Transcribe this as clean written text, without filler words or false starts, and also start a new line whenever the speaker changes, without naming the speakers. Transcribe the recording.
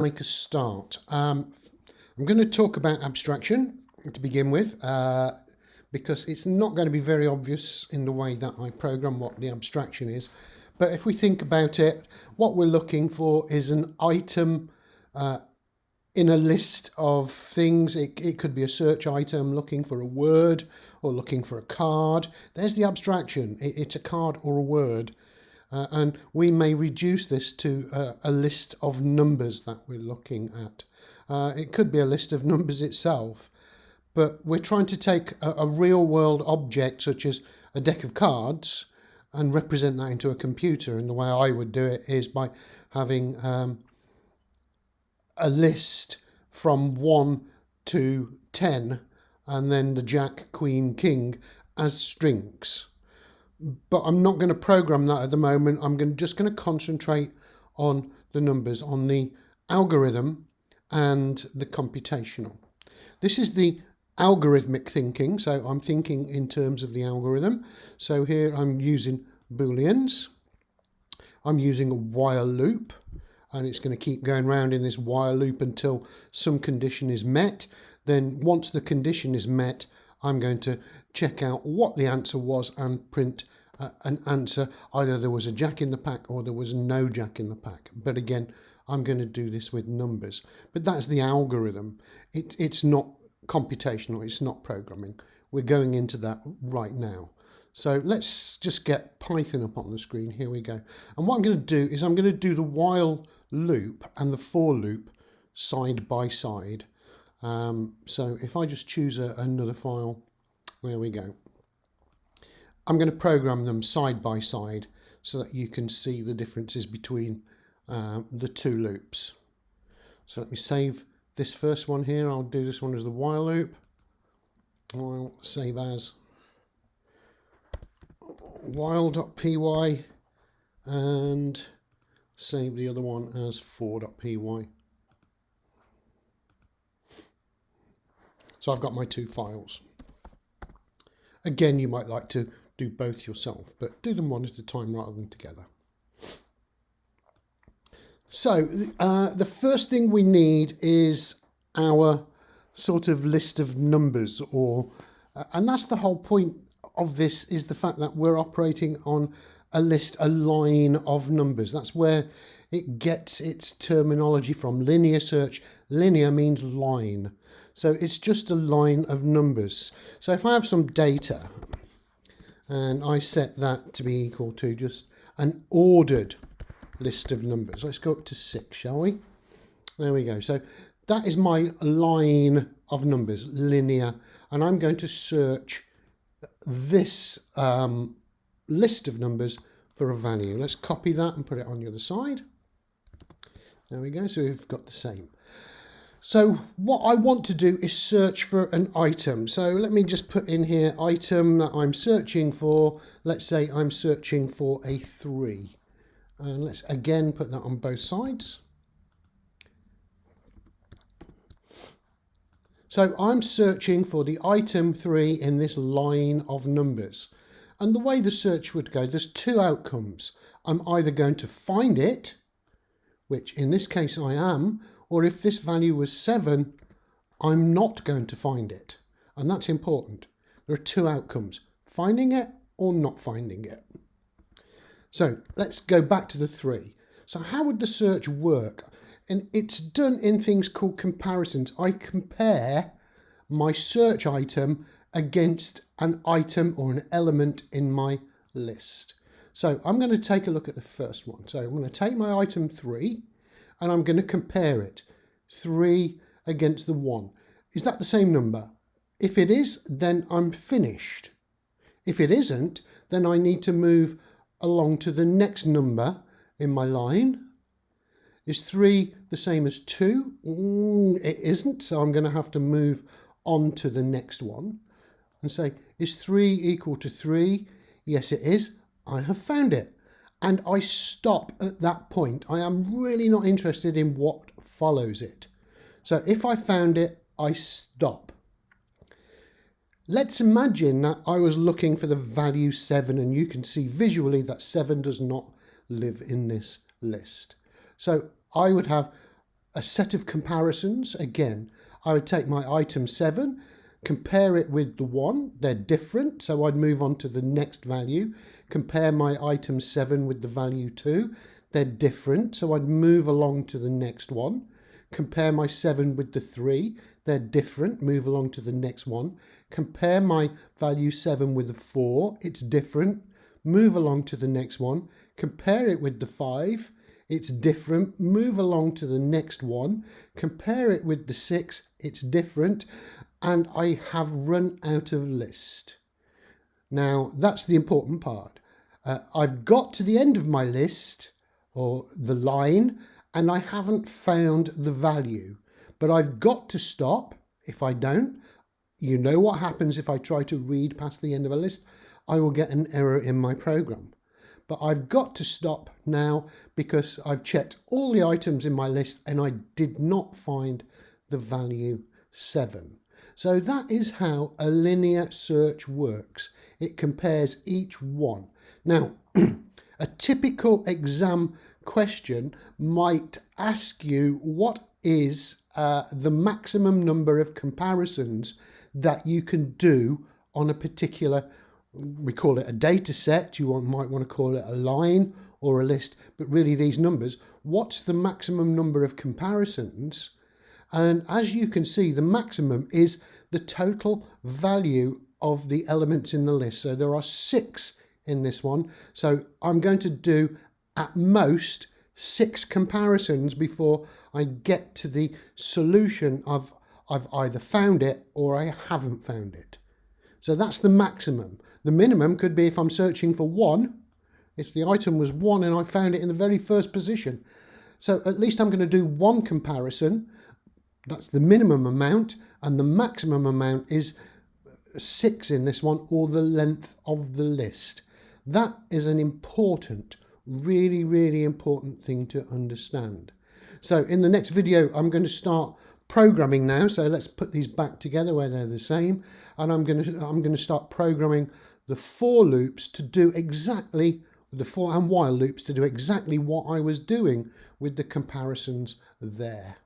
make a start. I'm going to talk about abstraction to begin with, because it's not going to be very obvious in the way that I program what the abstraction is. But if we think about it, what we're looking for is an item in a list of things. It could be a search item looking for a word or looking for a card. There's the abstraction. It's a card or a word. And we may reduce this to a list of numbers that we're looking at. It could be a list of numbers itself, but we're trying to take a real world object such as a deck of cards and represent that into a computer. And the way I would do it is by having a list from 1 to 10 and then the Jack, Queen, King as strings. But I'm not going to program that at the moment. I'm just going to concentrate on the numbers, on the algorithm and the computational. This is the algorithmic thinking. So I'm thinking in terms of the algorithm. So here I'm using Booleans. I'm using a while loop, and it's going to keep going around in this while loop until some condition is met. Then once the condition is met, I'm going to check out what the answer was and print an answer. Either there was a Jack in the pack or there was no Jack in the pack. But again, I'm going to do this with numbers. But that's the algorithm. It's not computational. It's not programming. We're going into that right now. So let's just get Python up on the screen. Here we go. And what I'm going to do is I'm going to do the while loop and the for loop side by side. So if I just choose another file, there we go. I'm going to program them side by side so that you can see the differences between the two loops. So let me save this first one here. I'll do this one as the while loop. I'll save as while.py and save the other one as for.py. So I've got my two files. Again, you might like to do both yourself, but do them one at a time rather than together. So the first thing we need is our sort of list of numbers, and that's the whole point of this, is the fact that we're operating on a list, a line of numbers. That's where it gets its terminology from. Linear search, linear means line. So it's just a line of numbers. So if I have some data and I set that to be equal to just an ordered list of numbers. Let's go up to 6, shall we? There we go. So that is my line of numbers, linear. And I'm going to search this list of numbers for a value. Let's copy that and put it on the other side. There we go. So we've got the same. So what I want to do is search for an item. So let me just put in here item that I'm searching for. Let's say I'm searching for a 3. And let's again put that on both sides. So I'm searching for the item 3 in this line of numbers. And the way the search would go, there's two outcomes. I'm either going to find it, which in this case I am, or if this value was 7, I'm not going to find it. And that's important. There are two outcomes, finding it or not finding it. So let's go back to the 3. So how would the search work? And it's done in things called comparisons. I compare my search item against an item or an element in my list. So I'm going to take a look at the first one. So I'm going to take my item 3 and I'm going to compare it. 3 against the 1. Is that the same number? If it is, then I'm finished. If it isn't, then I need to move along to the next number in my line. Is 3 the same as 2? It isn't, so I'm going to have to move on to the next one and say, is 3 equal to 3? Yes, it is. I have found it. And I stop at that point. I am really not interested in what follows it. So if I found it, I stop. Let's imagine that I was looking for the value 7, and you can see visually that 7 does not live in this list. So I would have a set of comparisons. Again, I would take my item 7, compare it with the 1. They're different, so I'd move on to the next value. Compare my item 7 with the value 2. They're different, so I'd move along to the next one. Compare my 7 with the 3. They're different, move along to the next one. Compare my value 7 with the 4. It's different, move along to the next one. Compare it with the 5. It's different, move along to the next one. Compare it with the 6. It's different, and I have run out of list. Now, that's the important part. I've got to the end of my list, or the line, and I haven't found the value. But I've got to stop. If I don't, you know what happens if I try to read past the end of a list. I will get an error in my program. But I've got to stop now because I've checked all the items in my list and I did not find the value 7. So that is how a linear search works. It compares each one. Now, a typical exam question might ask you what is the maximum number of comparisons that you can do on a particular, we call it a data set, might want to call it a line or a list, but really these numbers, what's the maximum number of comparisons? And as you can see, the maximum is the total value of the elements in the list. So there are 6 in this one. So I'm going to do at most 6 comparisons before I get to the solution of I've either found it or I haven't found it. So that's the maximum. The minimum could be if I'm searching for 1, if the item was 1 and I found it in the very first position. So at least I'm going to do 1 comparison. That's the minimum amount, and the maximum amount is 6 in this one, or the length of the list. That is an important, really, really important thing to understand. So in the next video, I'm going to start programming now. So let's put these back together where they're the same. And I'm going to start programming the for loops to do exactly, the for and while loops to do exactly what I was doing with the comparisons there.